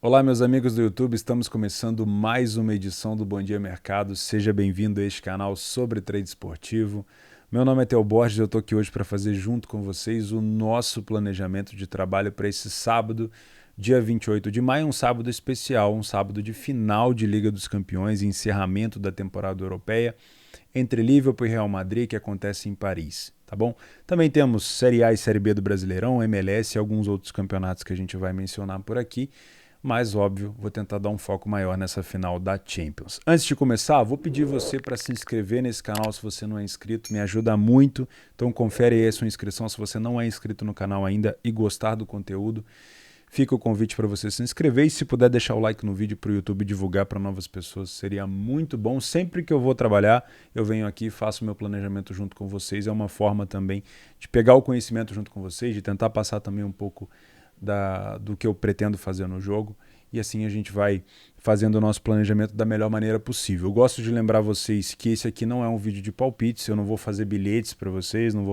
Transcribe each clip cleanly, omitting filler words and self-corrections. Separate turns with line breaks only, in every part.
Olá, meus amigos do YouTube, estamos começando mais uma edição do Bom Dia Mercado. Seja bem-vindo a este canal sobre trade esportivo. Meu nome é Theo Borges e eu estou aqui hoje para fazer junto com vocês o nosso planejamento de trabalho para esse sábado, dia 28 de maio, um sábado especial, um sábado de final de Liga dos Campeões e encerramento da temporada europeia entre Liverpool e Real Madrid, que acontece em Paris, tá bom? Também temos Série A e Série B do Brasileirão, MLS e alguns outros campeonatos que a gente vai mencionar por aqui. Mas, óbvio, vou tentar dar um foco maior nessa final da Champions. Antes de começar, vou pedir você para se inscrever nesse canal se você não é inscrito, me ajuda muito. Então confere aí a sua inscrição se você não é inscrito no canal ainda e gostar do conteúdo. Fica o convite para você se inscrever e se puder deixar o like no vídeo para o YouTube divulgar para novas pessoas, seria muito bom. Sempre que eu vou trabalhar, eu venho aqui e faço meu planejamento junto com vocês. É uma forma também de pegar o conhecimento junto com vocês, de tentar passar também um pouco do que eu pretendo fazer no jogo, e assim a gente vai fazendo o nosso planejamento da melhor maneira possível. Eu gosto de lembrar vocês que esse aqui não é um vídeo de palpites, eu não vou fazer bilhetes para vocês, não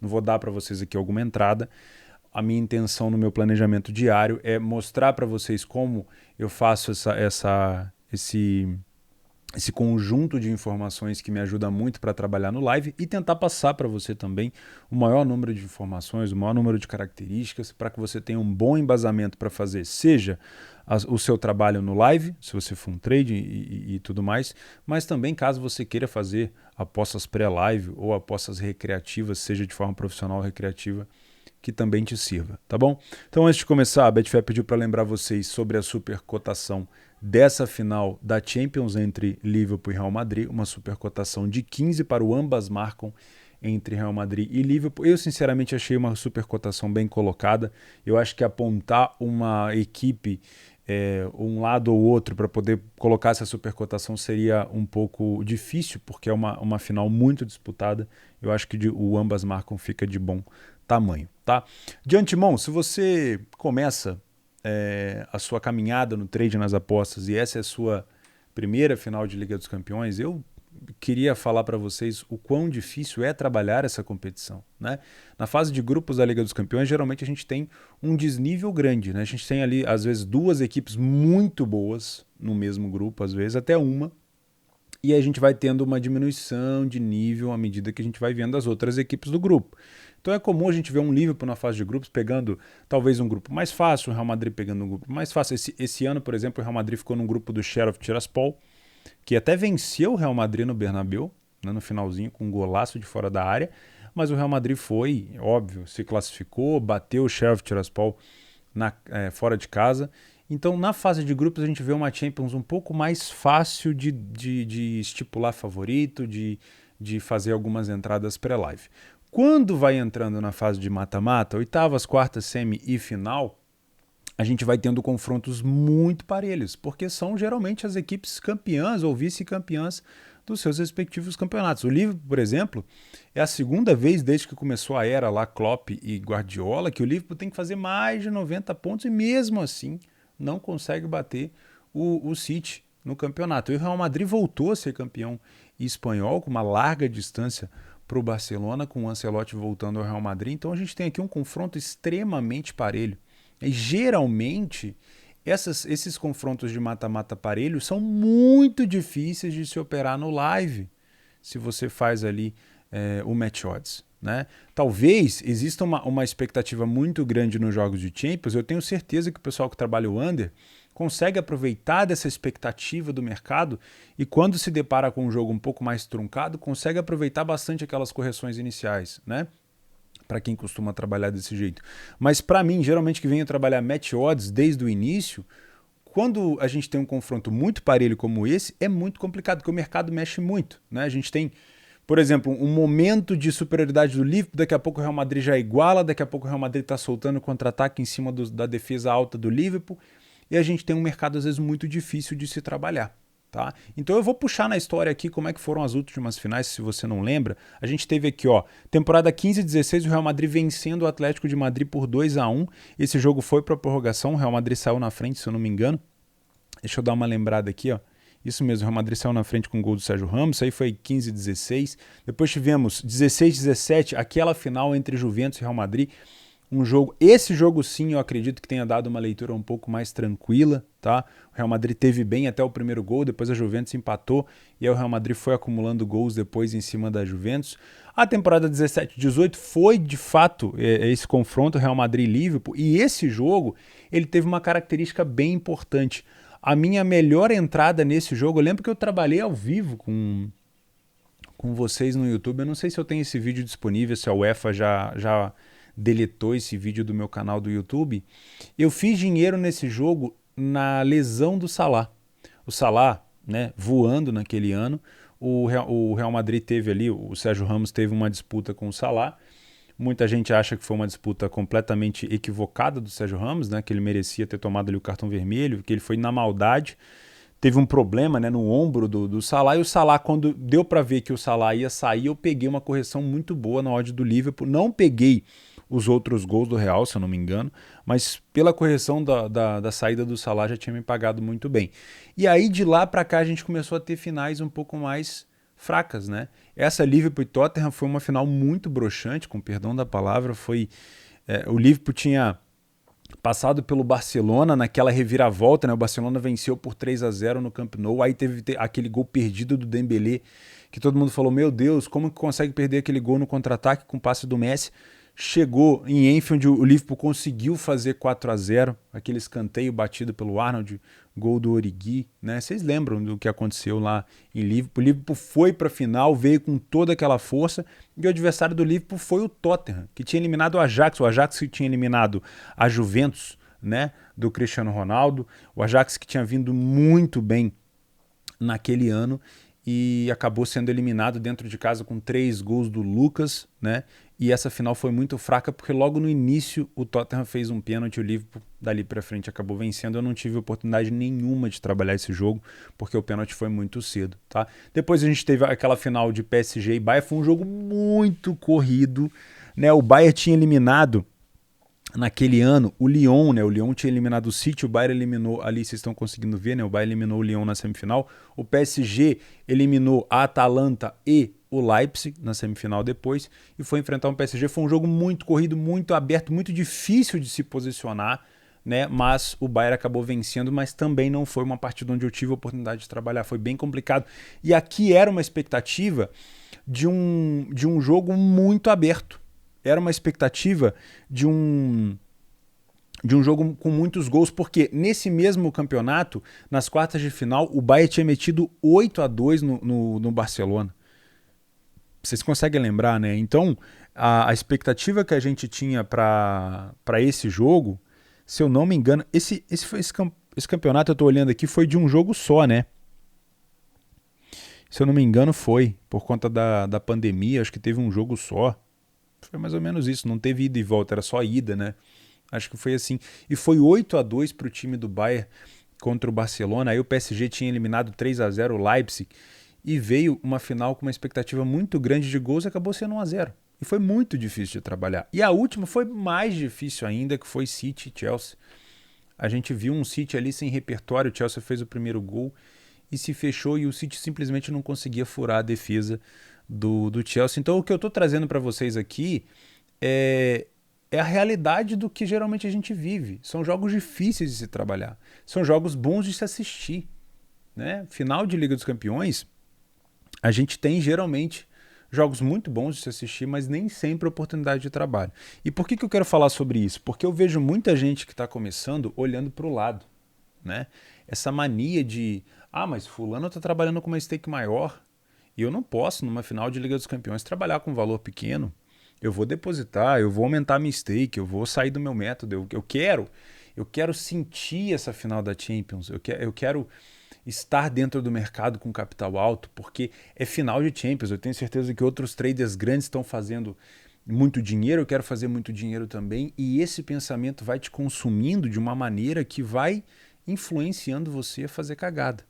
vou dar para vocês aqui alguma entrada. A minha intenção no meu planejamento diário é mostrar para vocês como eu faço esse conjunto de informações que me ajuda muito para trabalhar no live e tentar passar para você também o maior número de informações, o maior número de características para que você tenha um bom embasamento para fazer, seja o seu trabalho no live, se você for um trade e tudo mais, mas também caso você queira fazer apostas pré-live ou apostas recreativas, seja de forma profissional ou recreativa, que também te sirva, tá bom? Então, antes de começar, a Betfair pediu para lembrar vocês sobre a supercotação dessa final da Champions entre Liverpool e Real Madrid, uma supercotação de 15 para o ambas marcam entre Real Madrid e Liverpool. Eu, sinceramente, achei uma supercotação bem colocada. Eu acho que apontar uma equipe, um lado ou outro, para poder colocar essa supercotação seria um pouco difícil, porque é uma final muito disputada. Eu acho que o ambas marcam fica de bom tamanho, tá? De antemão, se você começa a sua caminhada no trade nas apostas e essa é a sua primeira final de Liga dos Campeões, eu queria falar para vocês o quão difícil é trabalhar essa competição, né? Na fase de grupos da Liga dos Campeões, geralmente a gente tem um desnível grande, né? A gente tem ali, às vezes, duas equipes muito boas no mesmo grupo, às vezes até uma, e a gente vai tendo uma diminuição de nível à medida que a gente vai vendo as outras equipes do grupo. Então é comum a gente ver um Liverpool na fase de grupos pegando talvez um grupo mais fácil, o Real Madrid pegando um grupo mais fácil. Esse ano, por exemplo, o Real Madrid ficou num grupo do Sheriff Tiraspol, que até venceu o Real Madrid no Bernabéu, né, no finalzinho, com um golaço de fora da área, mas o Real Madrid foi, óbvio, se classificou, bateu o Sheriff Tiraspol fora de casa. Então, na fase de grupos, a gente vê uma Champions um pouco mais fácil de estipular favorito, de fazer algumas entradas pré-live. Quando vai entrando na fase de mata-mata, oitavas, quartas, semi e final, a gente vai tendo confrontos muito parelhos, porque são geralmente as equipes campeãs ou vice-campeãs dos seus respectivos campeonatos. O Liverpool, por exemplo, é a segunda vez desde que começou a era lá Klopp e Guardiola que o Liverpool tem que fazer mais de 90 pontos e mesmo assim não consegue bater o City no campeonato. E o Real Madrid voltou a ser campeão espanhol com uma larga distância para o Barcelona, com o Ancelotti voltando ao Real Madrid. Então a gente tem aqui um confronto extremamente parelho. E geralmente esses confrontos de mata-mata parelho são muito difíceis de se operar no live, se você faz ali o match odds, né? Talvez exista uma expectativa muito grande nos jogos de Champions. Eu tenho certeza que o pessoal que trabalha o under consegue aproveitar dessa expectativa do mercado e quando se depara com um jogo um pouco mais truncado, consegue aproveitar bastante aquelas correções iniciais, né? Para quem costuma trabalhar desse jeito. Mas para mim, geralmente que venho trabalhar match odds desde o início, quando a gente tem um confronto muito parelho como esse, é muito complicado, porque o mercado mexe muito, né? A gente tem, por exemplo, um momento de superioridade do Liverpool, daqui a pouco o Real Madrid já iguala, daqui a pouco o Real Madrid está soltando contra-ataque em cima da defesa alta do Liverpool, e a gente tem um mercado às vezes muito difícil de se trabalhar. Tá? Então eu vou puxar na história aqui como é que foram as últimas finais, se você não lembra. A gente teve aqui, ó, temporada 15-16, o Real Madrid vencendo o Atlético de Madrid por 2-1. Esse jogo foi para prorrogação, o Real Madrid saiu na frente, se eu não me engano. Deixa eu dar uma lembrada aqui, ó. Isso mesmo, o Real Madrid saiu na frente com o gol do Sérgio Ramos, isso aí foi 15-16. Depois tivemos 16-17, aquela final entre Juventus e Real Madrid, um jogo, esse jogo sim eu acredito que tenha dado uma leitura um pouco mais tranquila, tá? O Real Madrid teve bem até o primeiro gol, depois a Juventus empatou e aí o Real Madrid foi acumulando gols depois em cima da Juventus. A temporada 17-18 foi de fato esse confronto Real Madrid-Liverpool, e esse jogo ele teve uma característica bem importante. A minha melhor entrada nesse jogo, eu lembro que eu trabalhei ao vivo com vocês no YouTube. Eu não sei se eu tenho esse vídeo disponível, se a UEFA já deletou esse vídeo do meu canal do YouTube. Eu fiz dinheiro nesse jogo na lesão do Salah. O Salah, né, voando naquele ano. O Real Madrid teve ali, o Sérgio Ramos teve uma disputa com o Salah. Muita gente acha que foi uma disputa completamente equivocada do Sérgio Ramos, né, que ele merecia ter tomado ali o cartão vermelho, que ele foi na maldade. Teve um problema, né, no ombro do Salah, e o Salah, quando deu para ver que o Salah ia sair, eu peguei uma correção muito boa na odd do Liverpool. Não peguei os outros gols do Real, se eu não me engano, mas pela correção da saída do Salah já tinha me pagado muito bem. E aí de lá para cá a gente começou a ter finais um pouco mais fracas, né? Essa Liverpool e Tottenham foi uma final muito broxante, com perdão da palavra. O Liverpool tinha passado pelo Barcelona naquela reviravolta, né? O Barcelona venceu por 3-0 no Camp Nou, aí teve aquele gol perdido do Dembélé, que todo mundo falou, meu Deus, como que consegue perder aquele gol no contra-ataque com o passe do Messi? Chegou em Anfield, o Liverpool conseguiu fazer 4-0, aquele escanteio batido pelo Arnold, gol do Origi, né? Vocês lembram do que aconteceu lá em Liverpool? O Liverpool foi para a final, veio com toda aquela força, e o adversário do Liverpool foi o Tottenham, que tinha eliminado o Ajax que tinha eliminado a Juventus, né, do Cristiano Ronaldo, o Ajax que tinha vindo muito bem naquele ano e acabou sendo eliminado dentro de casa com 3 gols do Lucas, né? E essa final foi muito fraca porque logo no início o Tottenham fez um pênalti, o Liverpool dali para frente acabou vencendo. Eu não tive oportunidade nenhuma de trabalhar esse jogo porque o pênalti foi muito cedo, tá? Depois a gente teve aquela final de PSG e Bayern, foi um jogo muito corrido, né? O Bayern tinha eliminado naquele ano o Lyon, né? O Lyon tinha eliminado o City, o Bayern eliminou, ali vocês estão conseguindo ver, né? O Bayern eliminou o Lyon na semifinal, o PSG eliminou a Atalanta e o Leipzig na semifinal depois, e foi enfrentar um PSG. Foi um jogo muito corrido, muito aberto, muito difícil de se posicionar, né? Mas o Bayern acabou vencendo, mas também não foi uma partida onde eu tive a oportunidade de trabalhar, foi bem complicado. E aqui era uma expectativa de um jogo muito aberto. Era uma expectativa de um jogo com muitos gols, porque nesse mesmo campeonato, nas quartas de final, o Bayern tinha metido 8-2 no Barcelona. Vocês conseguem lembrar, né? Então, a expectativa que a gente tinha para esse jogo, se eu não me engano, esse campeonato, eu estou olhando aqui, foi de um jogo só, né? Se eu não me engano, foi. Por conta da pandemia, acho que teve um jogo só. Foi mais ou menos isso, não teve ida e volta, era só ida, né? Acho que foi assim. E foi 8-2 para o time do Bayern contra o Barcelona. Aí o PSG tinha eliminado 3-0 o Leipzig e veio uma final com uma expectativa muito grande de gols e acabou sendo 1-0. E foi muito difícil de trabalhar. E a última foi mais difícil ainda, que foi City e Chelsea. A gente viu um City ali sem repertório, o Chelsea fez o primeiro gol e se fechou, e o City simplesmente não conseguia furar a defesa do Chelsea. Então o que eu estou trazendo para vocês aqui é a realidade do que geralmente a gente vive. São jogos difíceis de se trabalhar, são jogos bons de se assistir, né? Final de Liga dos Campeões, a gente tem geralmente jogos muito bons de se assistir, mas nem sempre oportunidade de trabalho. E por que eu quero falar sobre isso? Porque eu vejo muita gente que está começando olhando para o lado, né? Essa mania de, mas fulano está trabalhando com uma stake maior, e eu não posso, numa final de Liga dos Campeões, trabalhar com um valor pequeno. Eu vou depositar, eu vou aumentar a minha stake, eu vou sair do meu método. Eu quero sentir essa final da Champions. Eu quero estar dentro do mercado com capital alto, porque é final de Champions. Eu tenho certeza que outros traders grandes estão fazendo muito dinheiro, eu quero fazer muito dinheiro também. E esse pensamento vai te consumindo de uma maneira que vai influenciando você a fazer cagada.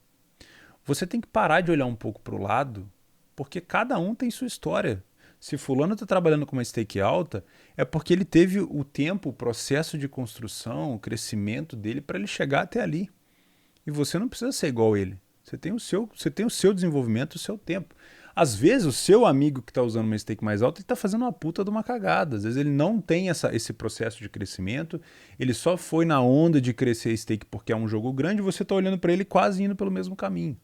Você tem que parar de olhar um pouco para o lado, porque cada um tem sua história. Se fulano está trabalhando com uma stake alta, é porque ele teve o tempo, o processo de construção, o crescimento dele para ele chegar até ali. E você não precisa ser igual a ele. Você tem o seu desenvolvimento, o seu tempo. Às vezes o seu amigo que está usando uma stake mais alta, ele está fazendo uma puta de uma cagada. Às vezes ele não tem esse processo de crescimento, ele só foi na onda de crescer a stake porque é um jogo grande e você está olhando para ele quase indo pelo mesmo caminho.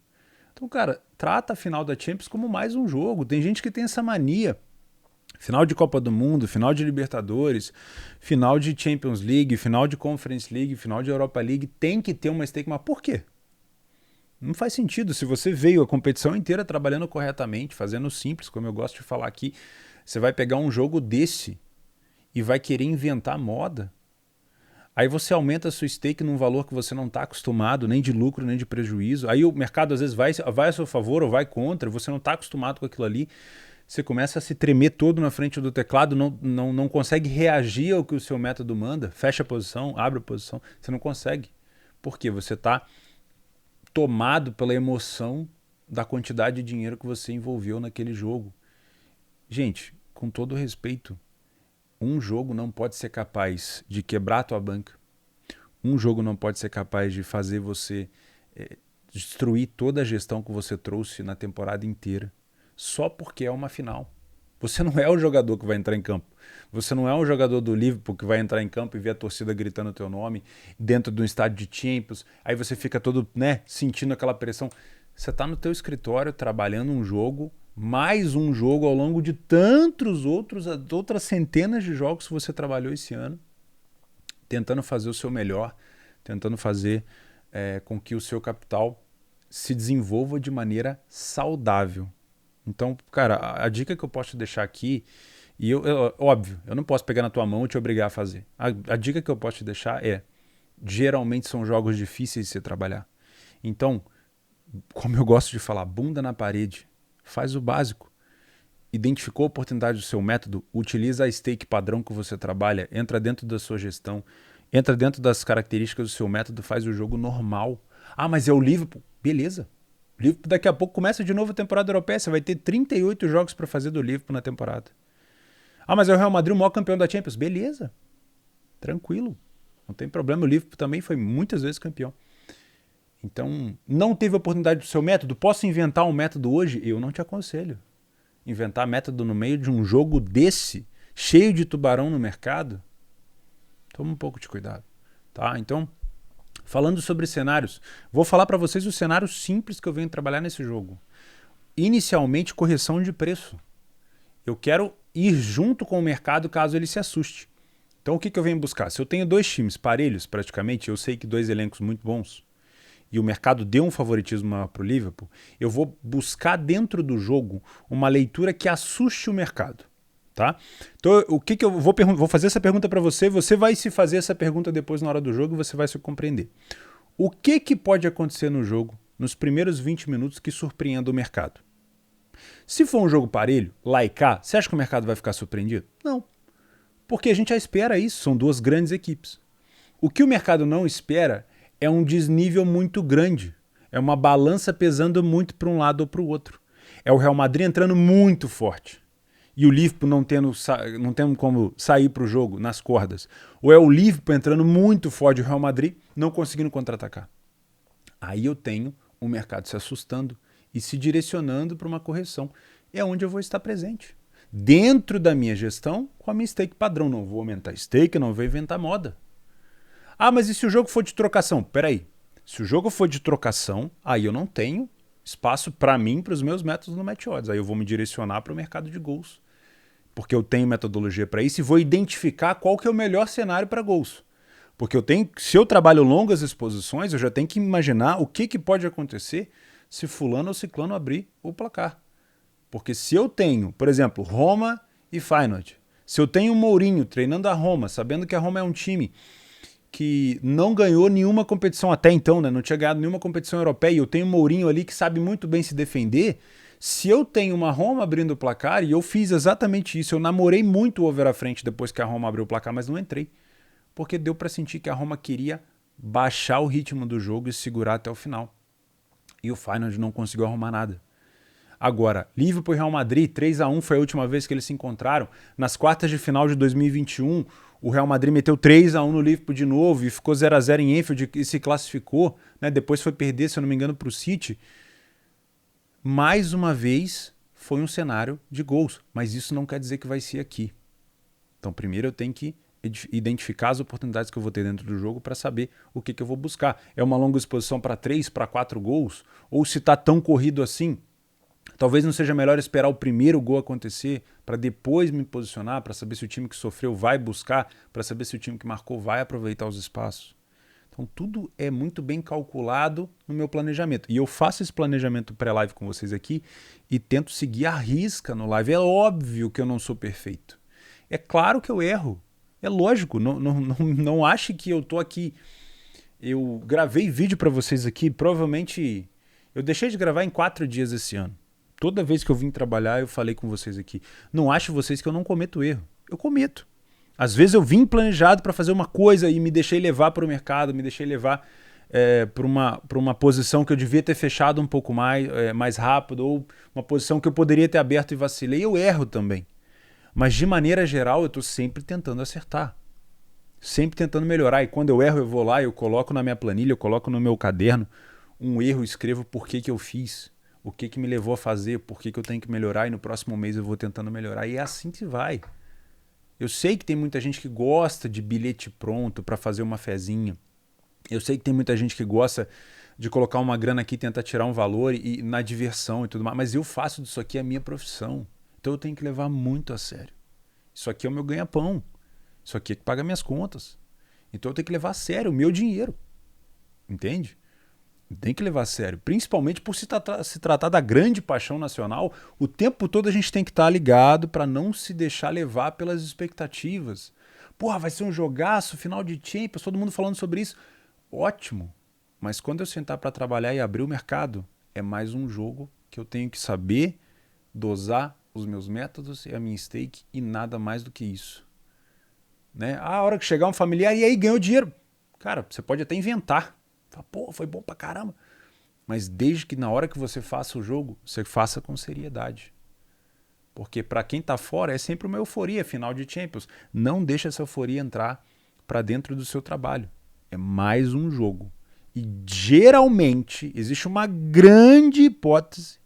Então, cara, trata a final da Champions como mais um jogo. Tem gente que tem essa mania. Final de Copa do Mundo, final de Libertadores, final de Champions League, final de Conference League, final de Europa League, tem que ter uma stake. Mas por quê? Não faz sentido. Se você veio a competição inteira trabalhando corretamente, fazendo simples, como eu gosto de falar aqui, você vai pegar um jogo desse e vai querer inventar moda. Aí você aumenta a sua stake num valor que você não está acostumado, nem de lucro, nem de prejuízo. Aí o mercado às vezes vai a seu favor ou vai contra, você não está acostumado com aquilo ali. Você começa a se tremer todo na frente do teclado, não consegue reagir ao que o seu método manda, fecha a posição, abre a posição, você não consegue. Por quê? Você está tomado pela emoção da quantidade de dinheiro que você envolveu naquele jogo. Gente, com todo respeito, um jogo não pode ser capaz de quebrar a tua banca. Um jogo não pode ser capaz de fazer você destruir toda a gestão que você trouxe na temporada inteira. Só porque é uma final. Você não é o jogador que vai entrar em campo. Você não é o jogador do Liverpool que vai entrar em campo e ver a torcida gritando o teu nome dentro de um estádio de Champions. Aí você fica todo, sentindo aquela pressão. Você está no teu escritório trabalhando um jogo, mais um jogo ao longo de tantos outras centenas de jogos que você trabalhou esse ano, tentando fazer o seu melhor, tentando fazer com que o seu capital se desenvolva de maneira saudável. Então, cara, a dica que eu posso te deixar aqui, e óbvio, eu não posso pegar na tua mão e te obrigar a fazer. A dica que eu posso te deixar geralmente são jogos difíceis de se trabalhar. Então, como eu gosto de falar, bunda na parede, faz o básico. Identificou a oportunidade do seu método, utiliza a stake padrão que você trabalha, entra dentro da sua gestão, entra dentro das características do seu método, faz o jogo normal. Ah, mas é o Liverpool? Beleza. O Liverpool daqui a pouco começa de novo a temporada europeia, você vai ter 38 jogos para fazer do Liverpool na temporada. Ah, mas é o Real Madrid o maior campeão da Champions? Beleza, tranquilo, não tem problema, o Liverpool também foi muitas vezes campeão. Então, não teve oportunidade do seu método? Posso inventar um método hoje? Eu não te aconselho. Inventar método no meio de um jogo desse, cheio de tubarão no mercado? Toma um pouco de cuidado, tá? Então, falando sobre cenários, vou falar para vocês os cenários simples que eu venho trabalhar nesse jogo. Inicialmente, correção de preço. Eu quero ir junto com o mercado caso ele se assuste. Então, o que eu venho buscar? Se eu tenho dois times parelhos, praticamente, eu sei que dois elencos muito bons, e o mercado deu um favoritismo maior para o Liverpool, eu vou buscar dentro do jogo uma leitura que assuste o mercado. Tá? Então, o que eu vou fazer essa pergunta para você, você vai se fazer essa pergunta depois na hora do jogo e você vai se compreender. O que pode acontecer no jogo, nos primeiros 20 minutos, que surpreenda o mercado? Se for um jogo parelho, lá e cá, você acha que o mercado vai ficar surpreendido? Não. Porque a gente já espera isso, são duas grandes equipes. O que o mercado não espera é um desnível muito grande. É uma balança pesando muito para um lado ou para o outro. É o Real Madrid entrando muito forte e o Liverpool não tendo como sair para o jogo nas cordas. Ou é o Liverpool entrando muito forte e o Real Madrid não conseguindo contra-atacar. Aí eu tenho o mercado se assustando e se direcionando para uma correção. É onde eu vou estar presente. Dentro da minha gestão, com a minha stake padrão. Não vou aumentar stake, não vou inventar moda. Ah, mas e se o jogo for de trocação? Peraí. Se o jogo for de trocação, aí eu não tenho espaço para mim, para os meus métodos no Match Odds. Aí eu vou me direcionar para o mercado de gols. Porque eu tenho metodologia para isso e vou identificar qual que é o melhor cenário para gols. Porque se eu trabalho longas exposições, eu já tenho que imaginar o que pode acontecer se fulano ou ciclano abrir o placar. Porque se eu tenho, por exemplo, Roma e Feyenoord, se eu tenho o Mourinho treinando a Roma, sabendo que a Roma é um time que não ganhou nenhuma competição até então, né? Não tinha ganhado nenhuma competição europeia, e eu tenho o Mourinho ali que sabe muito bem se defender. Se eu tenho uma Roma abrindo o placar, e eu fiz exatamente isso, eu namorei muito o over à frente depois que a Roma abriu o placar, mas não entrei. Porque deu para sentir que a Roma queria baixar o ritmo do jogo e segurar até o final. E o Feyenoord não conseguiu arrumar nada. Agora, Liverpool e Real Madrid, 3-1 foi a última vez que eles se encontraram. Nas quartas de final de 2021, o Real Madrid meteu 3-1 no Liverpool de novo e ficou 0-0 em Anfield e se classificou. Né? Depois foi perder, se eu não me engano, para o City. Mais uma vez, foi um cenário de gols, mas isso não quer dizer que vai ser aqui. Então, primeiro eu tenho que identificar as oportunidades que eu vou ter dentro do jogo para saber o que eu vou buscar. É uma longa exposição para 3, para 4 gols? Ou se está tão corrido assim, talvez não seja melhor esperar o primeiro gol acontecer para depois me posicionar, para saber se o time que sofreu vai buscar, para saber se o time que marcou vai aproveitar os espaços. Então tudo é muito bem calculado no meu planejamento. E eu faço esse planejamento pré-live com vocês aqui e tento seguir à risca no live. É óbvio que eu não sou perfeito. É claro que eu erro. É lógico. Não ache que eu tô aqui. Eu gravei vídeo para vocês aqui, provavelmente eu deixei de gravar em 4 dias esse ano. Toda vez que eu vim trabalhar, eu falei com vocês aqui. Não ache vocês que eu não cometo erro. Eu cometo. Às vezes eu vim planejado para fazer uma coisa e me deixei levar para o mercado, me deixei levar para uma posição que eu devia ter fechado um pouco mais rápido, ou uma posição que eu poderia ter aberto e vacilei. Eu erro também. Mas de maneira geral eu estou sempre tentando acertar. Sempre tentando melhorar. E quando eu erro, eu vou lá, eu coloco na minha planilha, eu coloco no meu caderno um erro, escrevo por que eu fiz, o que me levou a fazer, por que eu tenho que melhorar, e no próximo mês eu vou tentando melhorar. E é assim que vai. Eu sei que tem muita gente que gosta de bilhete pronto para fazer uma fezinha. Eu sei que tem muita gente que gosta de colocar uma grana aqui e tentar tirar um valor e na diversão e tudo mais. Mas eu faço disso aqui a minha profissão. Então eu tenho que levar muito a sério. Isso aqui é o meu ganha-pão. Isso aqui é que paga minhas contas. Então eu tenho que levar a sério o meu dinheiro. Entende? Tem que levar a sério. Principalmente por se tratar da grande paixão nacional. O tempo todo a gente tem que estar ligado para não se deixar levar pelas expectativas. Porra, vai ser um jogaço, final de Champions, todo mundo falando sobre isso. Ótimo. Mas quando eu sentar para trabalhar e abrir o mercado, é mais um jogo que eu tenho que saber dosar os meus métodos e a minha stake e nada mais do que isso. Né? A hora que chegar um familiar e aí ganhou dinheiro. Cara, você pode até inventar. Fala, pô, foi bom pra caramba. Mas desde que na hora que você faça o jogo, você faça com seriedade. Porque para quem tá fora é sempre uma euforia, final de Champions. Não deixa essa euforia entrar para dentro do seu trabalho. É mais um jogo. E geralmente existe uma grande hipótese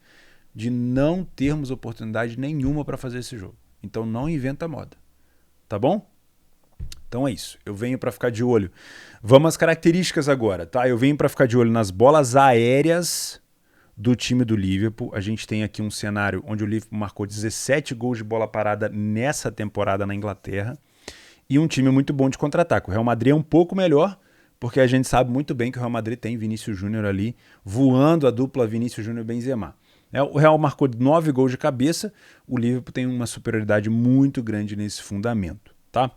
de não termos oportunidade nenhuma para fazer esse jogo. Então não inventa moda. Tá bom? Então é isso, eu venho para ficar de olho. Vamos às características agora, tá? Eu venho para ficar de olho nas bolas aéreas do time do Liverpool. A gente tem aqui um cenário onde o Liverpool marcou 17 gols de bola parada nessa temporada na Inglaterra e um time muito bom de contra-ataque. O Real Madrid é um pouco melhor, porque a gente sabe muito bem que o Real Madrid tem Vinícius Júnior ali, voando a dupla Vinícius Júnior-Benzema. O Real marcou 9 gols de cabeça, o Liverpool tem uma superioridade muito grande nesse fundamento, tá?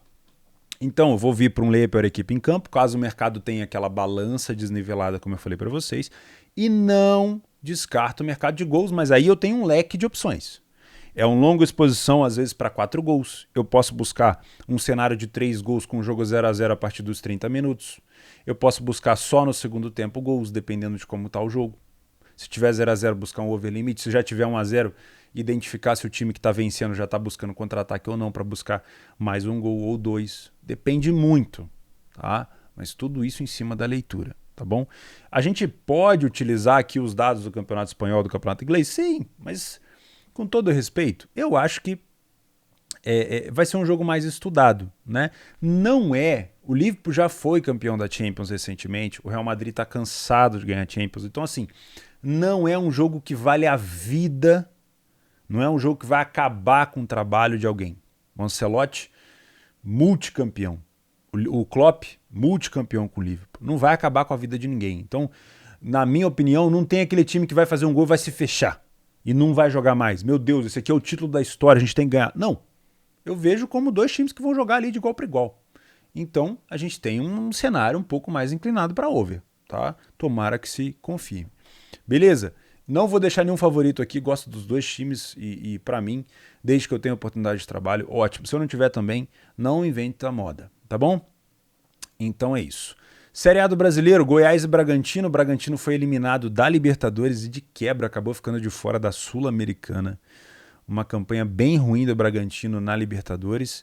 Então, eu vou vir para um layer para a equipe em campo, caso o mercado tenha aquela balança desnivelada, como eu falei para vocês, e não descarto o mercado de gols, mas aí eu tenho um leque de opções. É uma longa exposição, às vezes, para 4 gols. Eu posso buscar um cenário de 3 gols com o jogo 0-0 a partir dos 30 minutos. Eu posso buscar só no segundo tempo gols, dependendo de como está o jogo. Se tiver 0-0, buscar um over limit. Se já tiver 1-0, identificar se o time que está vencendo já está buscando contra-ataque ou não para buscar mais um gol ou 2. Depende muito, tá? Mas tudo isso em cima da leitura, tá bom? A gente pode utilizar aqui os dados do Campeonato Espanhol, do Campeonato Inglês? Sim, mas com todo respeito, eu acho que vai ser um jogo mais estudado, né? Não é... O Liverpool já foi campeão da Champions recentemente, o Real Madrid está cansado de ganhar Champions, então assim, não é um jogo que vale a vida, não é um jogo que vai acabar com o trabalho de alguém. O Ancelotti, multicampeão. O Klopp, multicampeão com o Liverpool. Não vai acabar com a vida de ninguém. Então, na minha opinião, não tem aquele time que vai fazer um gol e vai se fechar e não vai jogar mais. Meu Deus, esse aqui é o título da história, a gente tem que ganhar. Não. Eu vejo como 2 times que vão jogar ali de igual para igual. Então, a gente tem um cenário um pouco mais inclinado para over, tá? Tomara que se confirme. Beleza? Não vou deixar nenhum favorito aqui, gosto dos 2 times e para mim, desde que eu tenha oportunidade de trabalho, ótimo. Se eu não tiver também, não invente a moda, tá bom? Então é isso. Série A do Brasileiro, Goiás e Bragantino. O Bragantino foi eliminado da Libertadores e de quebra acabou ficando de fora da Sul-Americana. Uma campanha bem ruim do Bragantino na Libertadores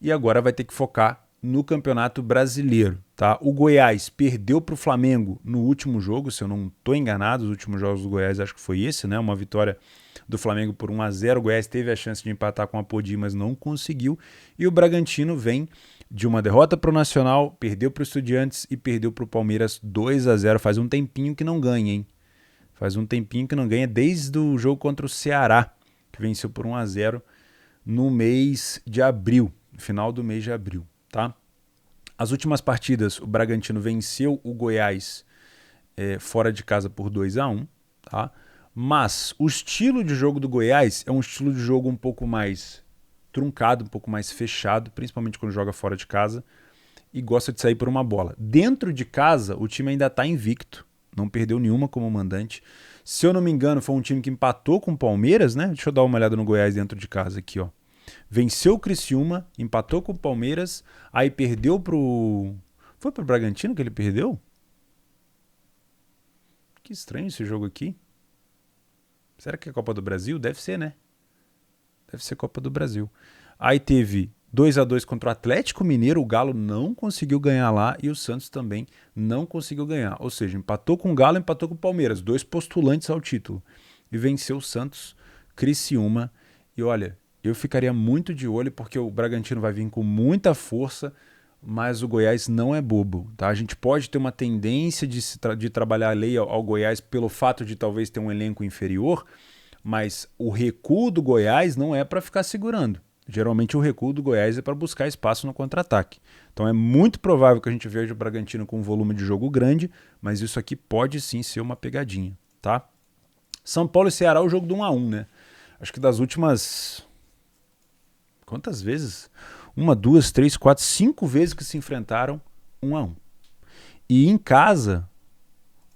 e agora vai ter que focar no Campeonato Brasileiro, tá? O Goiás perdeu para o Flamengo no último jogo, se eu não estou enganado, os últimos jogos do Goiás acho que foi esse, né? Uma vitória do Flamengo por 1-0, o Goiás teve a chance de empatar com a Apodi, mas não conseguiu, e o Bragantino vem de uma derrota para o Nacional, perdeu para o Estudiantes e perdeu para o Palmeiras 2-0, faz um tempinho que não ganha, hein? Faz um tempinho que não ganha, desde o jogo contra o Ceará, que venceu por 1-0 no mês de abril, no final do mês de abril, tá? As últimas partidas, o Bragantino venceu o Goiás fora de casa por 2-1, tá? Mas o estilo de jogo do Goiás é um estilo de jogo um pouco mais truncado, um pouco mais fechado, principalmente quando joga fora de casa, e gosta de sair por uma bola. Dentro de casa, o time ainda está invicto, não perdeu nenhuma como mandante. Se eu não me engano, foi um time que empatou com o Palmeiras, né? Deixa eu dar uma olhada no Goiás dentro de casa aqui, ó. Venceu o Criciúma, empatou com o Palmeiras, aí perdeu pro... Foi pro Bragantino que ele perdeu? Que estranho esse jogo aqui. Será que é Copa do Brasil? Deve ser, né? Deve ser Copa do Brasil. Aí teve 2-2 contra o Atlético Mineiro, o Galo não conseguiu ganhar lá e o Santos também não conseguiu ganhar. Ou seja, empatou com o Galo, empatou com o Palmeiras, dois postulantes ao título. E venceu o Santos, Criciúma. E olha, eu ficaria muito de olho porque o Bragantino vai vir com muita força, mas o Goiás não é bobo, tá? A gente pode ter uma tendência de trabalhar a lei ao Goiás pelo fato de talvez ter um elenco inferior, mas o recuo do Goiás não é para ficar segurando. Geralmente o recuo do Goiás é para buscar espaço no contra-ataque. Então é muito provável que a gente veja o Bragantino com um volume de jogo grande, mas isso aqui pode sim ser uma pegadinha, tá? São Paulo e Ceará, o jogo do 1-1, né? Acho que das últimas... Quantas vezes? 1, 2, 3, 4, 5 vezes que se enfrentaram 1-1. E em casa,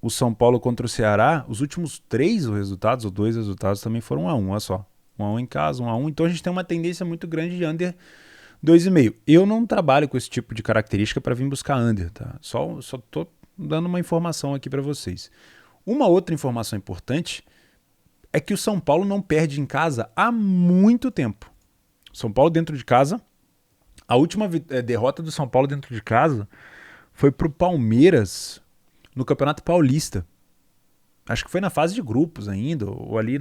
o São Paulo contra o Ceará, os últimos 3 resultados, ou 2 resultados, também foram 1-1, olha só. 1-1 em casa, 1-1. Então a gente tem uma tendência muito grande de under 2,5. Eu não trabalho com esse tipo de característica para vir buscar under, tá? Só tô dando uma informação aqui para vocês. Uma outra informação importante é que o São Paulo não perde em casa há muito tempo. São Paulo dentro de casa, a última derrota do São Paulo dentro de casa foi pro Palmeiras no Campeonato Paulista. Acho que foi na fase de grupos ainda, ou ali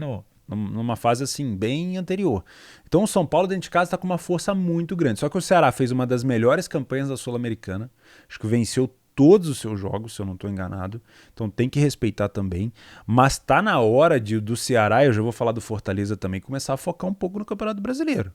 numa fase assim bem anterior. Então o São Paulo dentro de casa está com uma força muito grande. Só que o Ceará fez uma das melhores campanhas da Sul-Americana. Acho que venceu todos os seus jogos, se eu não estou enganado. Então tem que respeitar também. Mas tá na hora do Ceará, eu já vou falar do Fortaleza também, começar a focar um pouco no Campeonato Brasileiro.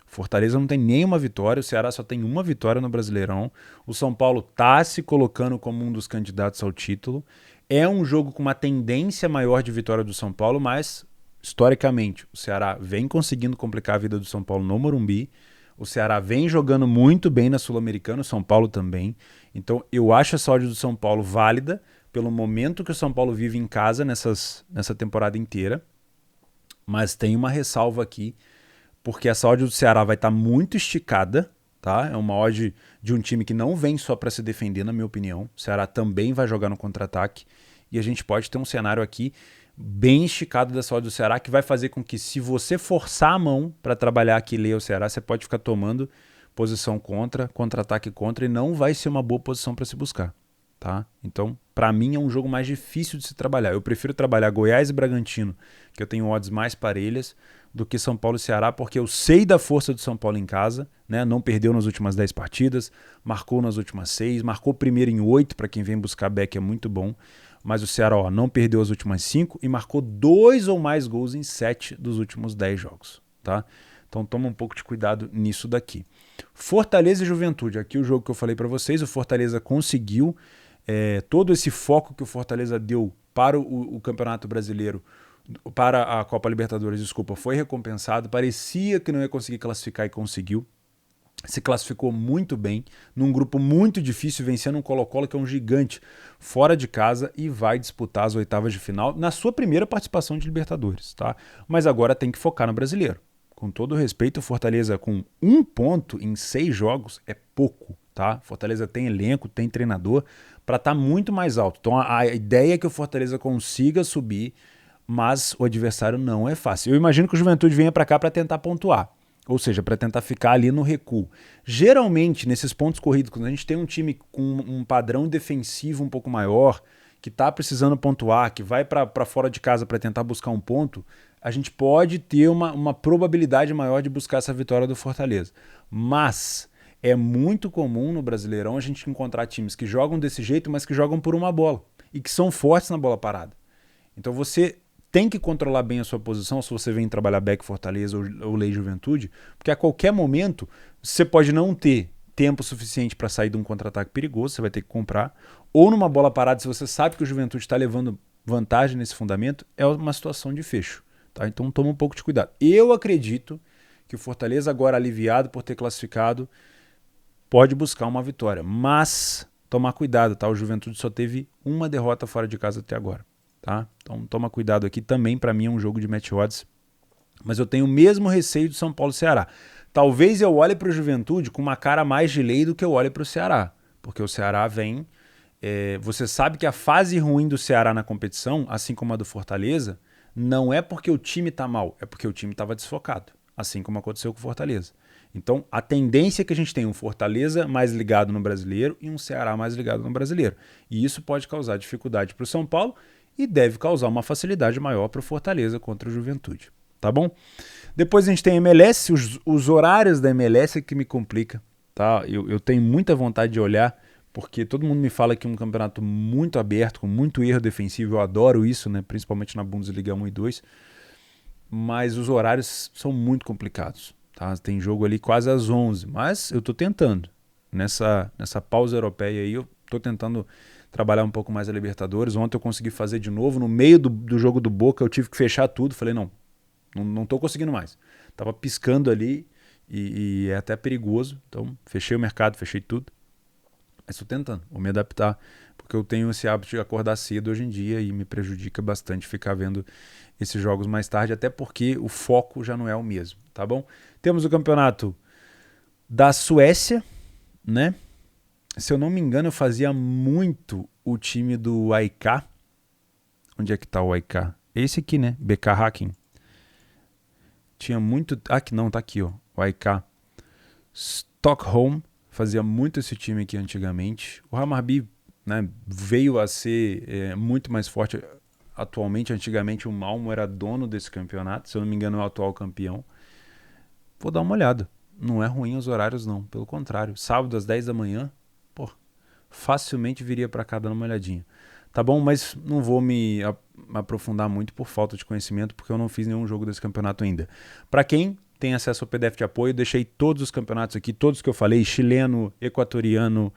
Fortaleza não tem nenhuma vitória, o Ceará só tem uma vitória no Brasileirão. O São Paulo está se colocando como um dos candidatos ao título. É um jogo com uma tendência maior de vitória do São Paulo, mas, historicamente, o Ceará vem conseguindo complicar a vida do São Paulo no Morumbi. O Ceará vem jogando muito bem na Sul-Americana, o São Paulo também. Então, eu acho essa odd do São Paulo válida pelo momento que o São Paulo vive em casa nessa temporada inteira. Mas tem uma ressalva aqui, porque essa odd do Ceará vai estar muito esticada, tá? É uma odd de um time que não vem só para se defender, na minha opinião. O Ceará também vai jogar no contra-ataque e a gente pode ter um cenário aqui bem esticado dessa odd do Ceará que vai fazer com que, se você forçar a mão para trabalhar aqui e ler o Ceará, você pode ficar tomando posição contra-ataque contra, e não vai ser uma boa posição para se buscar, tá? Então, para mim é um jogo mais difícil de se trabalhar. Eu prefiro trabalhar Goiás e Bragantino, que eu tenho odds mais parelhas, do que São Paulo e Ceará, porque eu sei da força do São Paulo em casa, né? Não perdeu nas últimas 10 partidas, marcou nas últimas 6, marcou primeiro em 8, para quem vem buscar back é muito bom, mas o Ceará não perdeu as últimas 5 e marcou 2 ou mais gols em 7 dos últimos 10 jogos, tá? Então toma um pouco de cuidado nisso daqui. Fortaleza e Juventude, aqui o jogo que eu falei para vocês, o Fortaleza conseguiu todo esse foco que o Fortaleza deu para o Campeonato Brasileiro, para a Copa Libertadores, desculpa, foi recompensado. Parecia que não ia conseguir classificar e conseguiu. Se classificou muito bem, num grupo muito difícil, vencendo um Colo-Colo que é um gigante fora de casa, e vai disputar as oitavas de final na sua primeira participação de Libertadores, tá? Mas agora tem que focar no Brasileiro. Com todo respeito, o Fortaleza com 1 ponto em 6 jogos é pouco, tá? Fortaleza tem elenco, tem treinador para estar muito mais alto. Então a ideia é que o Fortaleza consiga subir, mas o adversário não é fácil. Eu imagino que o Juventude venha para cá para tentar pontuar. Ou seja, para tentar ficar ali no recuo. Geralmente, nesses pontos corridos, quando a gente tem um time com um padrão defensivo um pouco maior, que está precisando pontuar, que vai para fora de casa para tentar buscar um ponto, a gente pode ter uma probabilidade maior de buscar essa vitória do Fortaleza. Mas é muito comum no Brasileirão a gente encontrar times que jogam desse jeito, mas que jogam por uma bola e que são fortes na bola parada. Então você tem que controlar bem a sua posição se você vem trabalhar back Fortaleza ou Lei Juventude, porque a qualquer momento você pode não ter tempo suficiente para sair de um contra-ataque perigoso, você vai ter que comprar, ou numa bola parada, se você sabe que o Juventude está levando vantagem nesse fundamento, é uma situação de fecho. Tá? Então toma um pouco de cuidado. Eu acredito que o Fortaleza, agora aliviado por ter classificado, pode buscar uma vitória, mas tomar cuidado, tá? O Juventude só teve uma derrota fora de casa até agora. Tá? Então toma cuidado aqui, também para mim é um jogo de match odds, mas eu tenho o mesmo receio do São Paulo e Ceará. Talvez eu olhe para o Juventude com uma cara mais de lei do que eu olhe para o Ceará, porque o Ceará vem, você sabe que a fase ruim do Ceará na competição, assim como a do Fortaleza, não é porque o time está mal, é porque o time estava desfocado, assim como aconteceu com o Fortaleza. Então, a tendência é que a gente tenha um Fortaleza mais ligado no Brasileiro e um Ceará mais ligado no Brasileiro. E isso pode causar dificuldade para o São Paulo e deve causar uma facilidade maior para o Fortaleza contra o Juventude. Tá bom? Depois a gente tem a MLS, os horários da MLS é que me complica. Tá? Eu tenho muita vontade de olhar, porque todo mundo me fala que é um campeonato muito aberto, com muito erro defensivo. Eu adoro isso, né? Principalmente na Bundesliga 1 e 2. Mas os horários são muito complicados. Tá? Tem jogo ali quase às 11, mas eu estou tentando. Nessa pausa europeia aí, eu estou tentando trabalhar um pouco mais a Libertadores. Ontem eu consegui fazer de novo. No meio do jogo do Boca, eu tive que fechar tudo. Falei, não estou conseguindo mais. Tava piscando ali e é até perigoso. Então, fechei o mercado, fechei tudo. Mas estou tentando, vou me adaptar, porque eu tenho esse hábito de acordar cedo hoje em dia e me prejudica bastante ficar vendo esses jogos mais tarde, até porque o foco já não é o mesmo, tá bom? Temos o campeonato da Suécia, né? Se eu não me engano, eu fazia muito o time do AIK. Onde é que tá o AIK? Esse aqui, né? BK Hacking. Tinha muito... Ah, que não, tá aqui, ó. O AIK. Stockholm. Fazia muito esse time aqui antigamente. O Hammarby, né, veio a ser muito mais forte atualmente. Antigamente o Malmo era dono desse campeonato. Se eu não me engano, é o atual campeão. Vou dar uma olhada. Não é ruim os horários, não. Pelo contrário. Sábado às 10 da manhã, pô, facilmente viria para cá dando uma olhadinha. Tá bom? Mas não vou me aprofundar muito por falta de conhecimento, porque eu não fiz nenhum jogo desse campeonato ainda. Para quem tem acesso ao PDF de apoio, deixei todos os campeonatos aqui, todos que eu falei, chileno, equatoriano,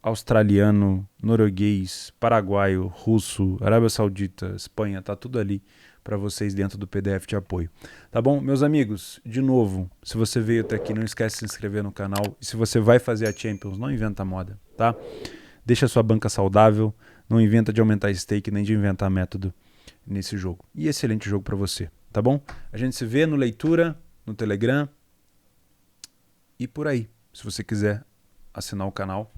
australiano, norueguês, paraguaio, russo, Arábia Saudita, Espanha, tá tudo ali para vocês dentro do PDF de apoio. Tá bom? Meus amigos, de novo, se você veio até aqui, não esquece de se inscrever no canal. E se você vai fazer a Champions, não inventa moda, tá? Deixa a sua banca saudável, não inventa de aumentar stake nem de inventar método nesse jogo. E excelente jogo para você, tá bom? A gente se vê no Leitura, no Telegram e por aí. Se você quiser assinar o canal,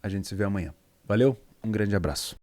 a gente se vê amanhã. Valeu, um grande abraço.